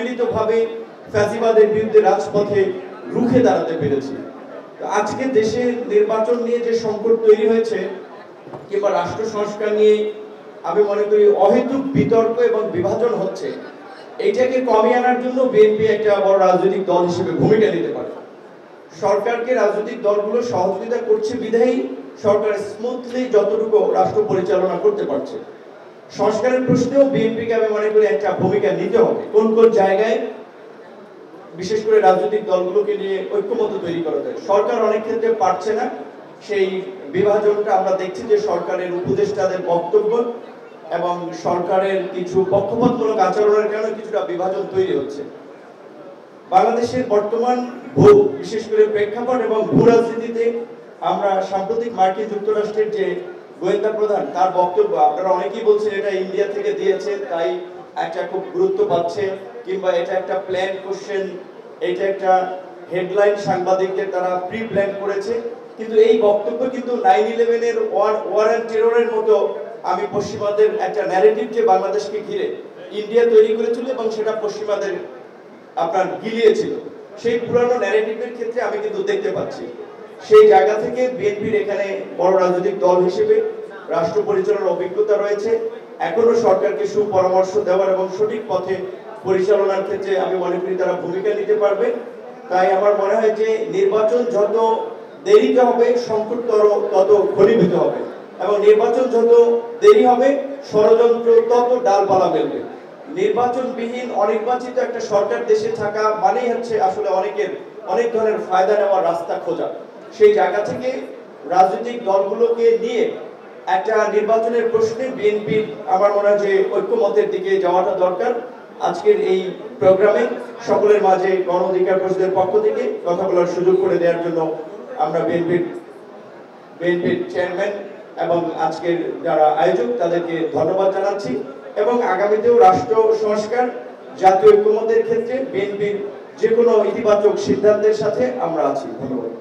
মিলিতভাবে ফ্যাসিবাদের বিরুদ্ধে রাজপথে রুখে দাঁড়াতে পেরেছি। আজকে দেশে নির্বাচন নিয়ে যে সংকট তৈরি হয়েছে কিংবা রাষ্ট্র সংস্কার নিয়ে আমি মনে করি অহেতুক বিতর্ক এবং বিভাজন হচ্ছে, এইটাকে কমিয়ে আনার জন্য বিএনপি একটা বড় রাজনৈতিক দল হিসেবে ভূমিকা নিতে পারে। সরকারকে রাজনৈতিক দলগুলো সহযোগিতা করছে বিধায়ী সরকার স্মুথলি যতটুকু রাষ্ট্র পরিচালনা করতে পারছে। সংস্কারের প্রশ্নেও বিএনপিকে আমি মনে করি একটা ভূমিকা নিতে হবে। কোন কোন জায়গায় বিশেষ করে রাজনৈতিক দলগুলোকে নিয়ে ঐক্যমত্য তৈরি করা যায়। সরকার অনেক ক্ষেত্রে পারছে না, সেই বিভাজনটা আমরা দেখছি যে সরকারের উপদেষ্টাদের বক্তব্য এবং সরকারের কিছু পক্ষপাতমূলক আচরণের কারণে কিছুটা বিভাজন তৈরি হচ্ছে। বাংলাদেশের বর্তমান বিশেষ করে প্রেক্ষাপট এবং ভূ রাজনীতিতে আমরা সাম্প্রতিক মার্কিন যুক্তরাষ্ট্রের যে গোয়েন্দা প্রধান তার বক্তব্য, আপনারা অনেকেই বলছেন এটা ইন্ডিয়া থেকে দিয়েছে তাই একটা খুব গুরুত্ব পাচ্ছে, কিংবা এটা একটা প্ল্যান কোশ্চেন, এটা একটা হেডলাইন সাংবাদিকদের তারা প্রি প্ল্যান করেছে। কিন্তু এই বক্তব্য কিন্তু 9/11 এর ওয়ার অ্যান্ড টেররের মতো আমি পশ্চিমাদের একটা ন্যারেটিভ যে বাংলাদেশকে ঘিরে ইন্ডিয়া তৈরি করেছিল এবং সেটা পশ্চিমাদের আপনার গিলিয়েছিল, সেই পুরানো ন্যারেটিভের ক্ষেত্রে আমি কিন্তু দেখতে পাচ্ছি সেই জায়গা থেকে বিএনপির এখানে বড় রাজনৈতিক দল হিসেবে রাষ্ট্র পরিচালনার অভিজ্ঞতা রয়েছে। এখনো সরকারকে সুপরামর্শ দেওয়ার এবং সঠিক পথে পরিচালনার ক্ষেত্রে আমি মনে করি তারা ভূমিকা নিতে পারবে। তাই আমার মনে হয় যে নির্বাচন যত দেরিতে হবে সংকটতর তত ঘনীভূত হবে, এবং নির্বাচন যত দেরি হবে ষড়যন্ত্র তত ডালপালা মেলবে। নির্বাচনবিহীন অনির্বাচিত একটা সরকার দেশে থাকা মানেই হচ্ছে আসলে অনেক ধরনের ফায়দা নেওয়ার রাস্তা খোঁজা। সেই জায়গা থেকে রাজনৈতিক দলগুলোকে নিয়ে একটা নির্বাচনের প্রশ্নে বিএনপির আমার মনে হয় যে ঐক্যমতের দিকে যাওয়াটা দরকার। আজকের এই প্রোগ্রামে সকলের মাঝে গণ অধিকার পরিষদের পক্ষ থেকে কথা বলার সুযোগ করে দেওয়ার জন্য আমরা বিএনপির চেয়ারম্যান এবং আজকের যারা আয়োজক তাদেরকে ধন্যবাদ জানাচ্ছি। এবং আগামীতেও রাষ্ট্র সংস্কার জাতীয় ঐক্যমতের ক্ষেত্রে বিএনপির যে কোনো ইতিবাচক সিদ্ধান্তের সাথে আমরা আছি। ধন্যবাদ।